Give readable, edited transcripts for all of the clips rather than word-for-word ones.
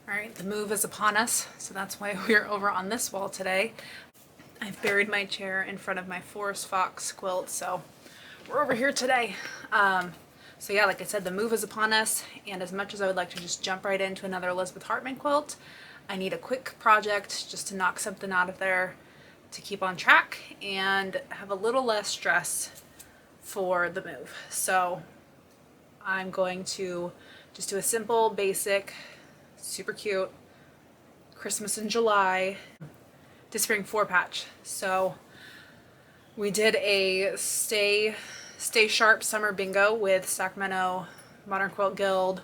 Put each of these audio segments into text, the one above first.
All right, the move is upon us, so that's why we're over on this wall today. I've buried my chair in front of my Forest Fox quilt, so we're over here today. So yeah, like I said, the move is upon us, and as much as I would like to just jump right into another Elizabeth Hartman quilt, I need a quick project just to knock something out of there to keep on track and have a little less stress for the move. So I'm going to just do a simple, basic, super cute Christmas in July Spring 4 patch. So we did a stay sharp summer bingo with Sacramento Modern Quilt Guild,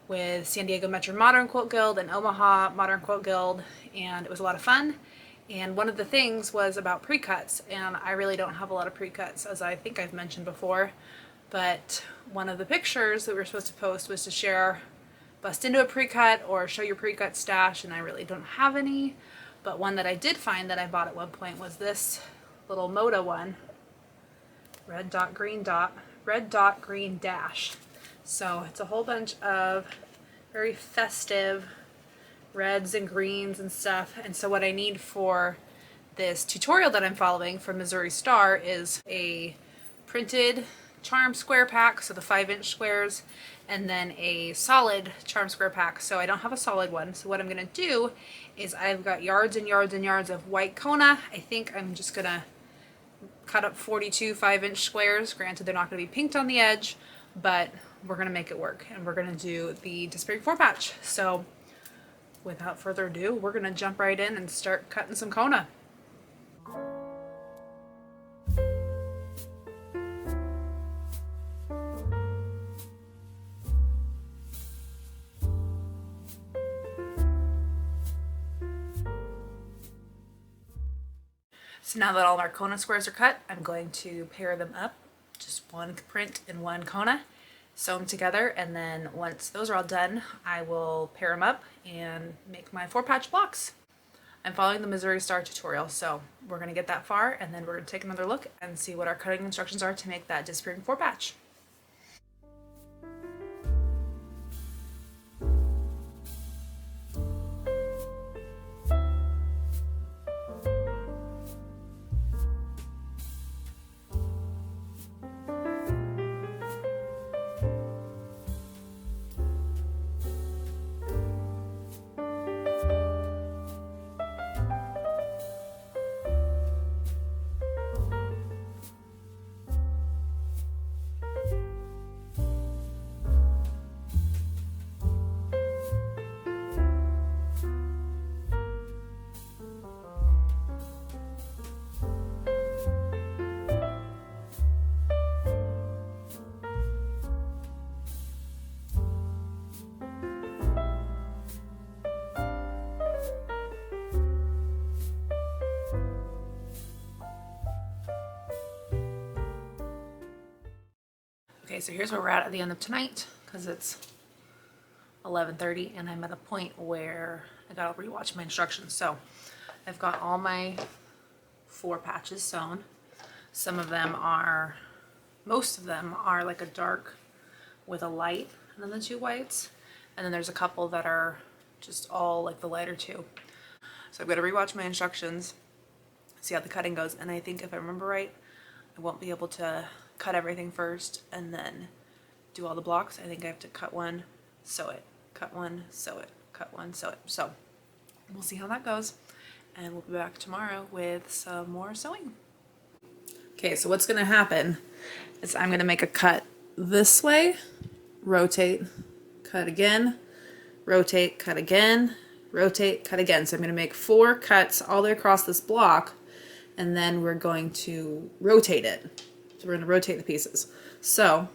with San Diego Metro Modern Quilt Guild, and Omaha Modern Quilt Guild, and it was a lot of fun. And one of the things was about pre-cuts, and I really don't have a lot of pre-cuts, as I think I've mentioned before, but one of the pictures that we were supposed to post was to share bust into a pre-cut or show your pre-cut stash, and I really don't have any. But one that I did find that I bought at one point was this little Moda one, red dot, green dash. So it's a whole bunch of very festive reds and greens and stuff. And so what I need for this tutorial that I'm following from Missouri Star is a printed charm square pack, so the 5-inch squares, and then a solid charm square pack. So I don't have a solid one. So what I'm going to do is I've got yards and yards and yards of white Kona. I think I'm just going to cut up 42 5-inch squares. Granted, they're not going to be pinked on the edge, but we're going to make it work. And we're going to do the Spring 4 patch. So without further ado, we're going to jump right in and start cutting some Kona. So now that all our Kona squares are cut, I'm going to pair them up, just one print and one Kona, sew them together, and then once those are all done, I will pair them up and make my 4-patch blocks. I'm following the Missouri Star tutorial, so we're going to get that far, and then we're going to take another look and see what our cutting instructions are to make that Spring 4 patch. Okay, so here's where we're at the end of tonight, because it's 11:30 and I'm at a point where I gotta rewatch my instructions. So I've got all my 4 patches sewn. Most of them are like a dark with a light and then the 2 whites. And then there's a couple that are just all like the lighter 2. So I've got to rewatch my instructions, see how the cutting goes. And I think if I remember right, I won't be able to cut everything first and then do all the blocks. I think I have to cut one, sew it, cut one, sew it, cut one, sew it. So we'll see how that goes, and we'll be back tomorrow with some more sewing. Okay, so what's gonna happen is I'm gonna make a cut this way, rotate, cut again, rotate, cut again, rotate, cut again. So I'm gonna make 4 cuts all the way across this block, and then we're going to rotate it. So we're going to rotate the pieces. So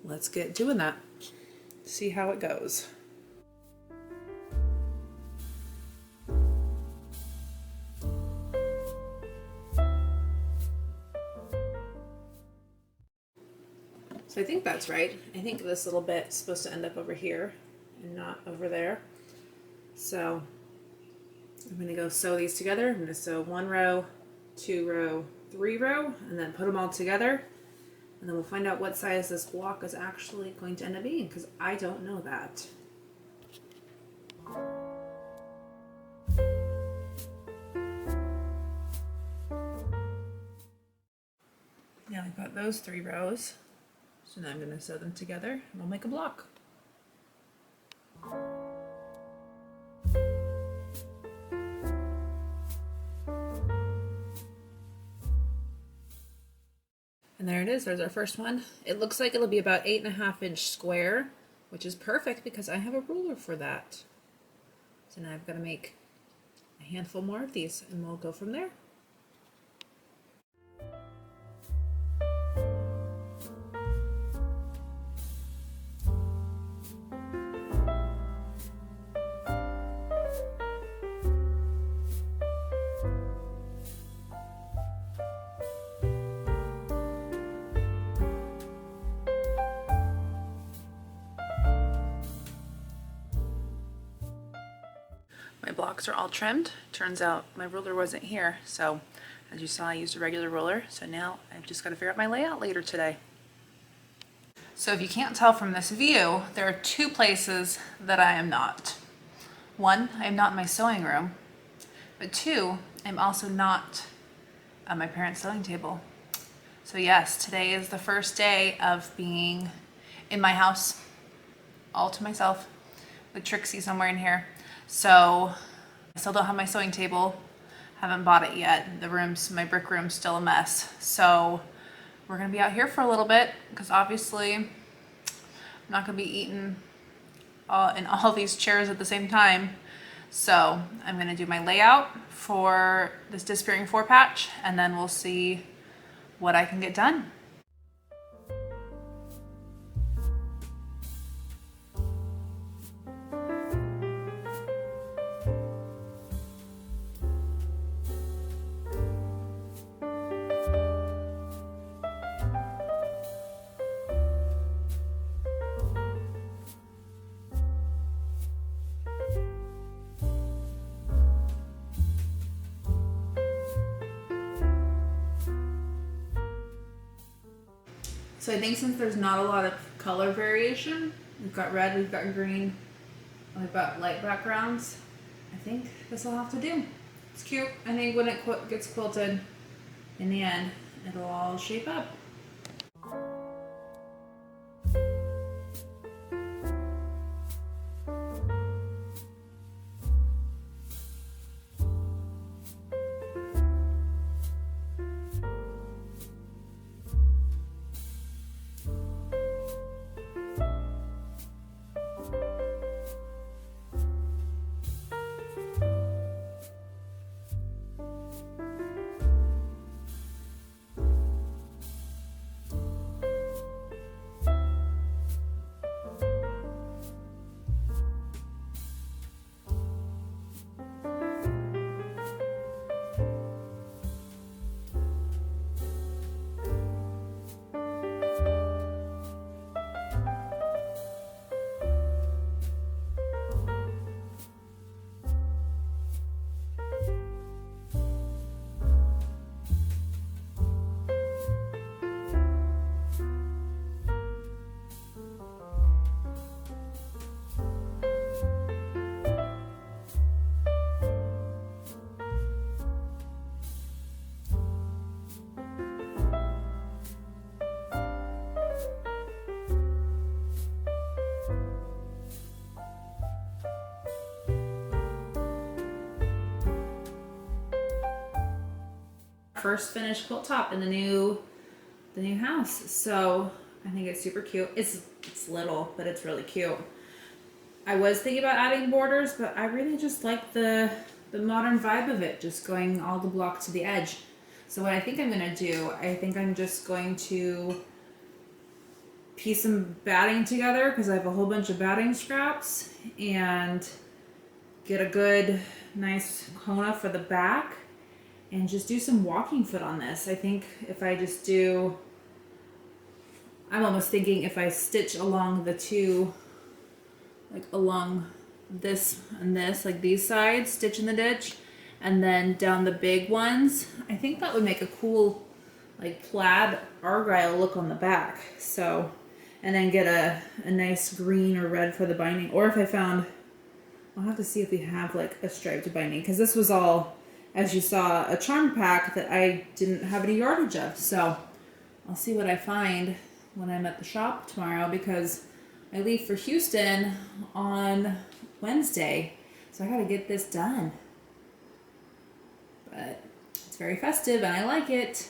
let's get doing that. See how it goes. So I think that's right. I think this little bit's supposed to end up over here and not over there. So I'm going to go sew these together. I'm going to sew 1 row, 2 row, 3 row, and then put them all together, and then we'll find out what size this block is actually going to end up being, because I don't know that. I've got those 3 rows. So now I'm going to sew them together and we'll make a block. And there it is, there's our first one. It looks like it'll be about 8.5-inch square, which is perfect because I have a ruler for that. So now I've got to make a handful more of these and we'll go from there. My blocks are all trimmed. Turns out my ruler wasn't here, so as you saw I used a regular ruler, so now I've just got to figure out my layout later today. So if you can't tell from this view, there are 2 places that I am not. 1, I am not in my sewing room, but 2, I'm also not at my parents' sewing table. So yes, today is the first day of being in my house, all to myself, with Trixie somewhere in here. So I still don't have my sewing table, haven't bought it yet. The room's, my brick room's still a mess. So we're gonna be out here for a little bit because obviously I'm not gonna be eating in all these chairs at the same time. So I'm gonna do my layout for this disappearing 4 patch and then we'll see what I can get done. So I think since there's not a lot of color variation, we've got red, we've got green, we've got light backgrounds, I think this will have to do. It's cute. I think when it gets quilted, in the end, it'll all shape up. First finished quilt top in the new house. So I think it's super cute. It's little, but it's really cute. I was thinking about adding borders, but I really just like the modern vibe of it, just going all the block to the edge. So what I think I'm gonna do, I think I'm just going to piece some batting together because I have a whole bunch of batting scraps and get a good nice Kona for the back and just do some walking foot on this. I think if I just do, I'm almost thinking if I stitch along the 2, like along this and this, like these sides, stitch in the ditch, and then down the big ones, I think that would make a cool like plaid argyle look on the back. So, and then get a nice green or red for the binding. Or if I found, I'll have to see if we have like a striped binding, because this was all, as you saw, a charm pack that I didn't have any yardage of. So I'll see what I find when I'm at the shop tomorrow, because I leave for Houston on Wednesday. So I gotta get this done. But it's very festive and I like it.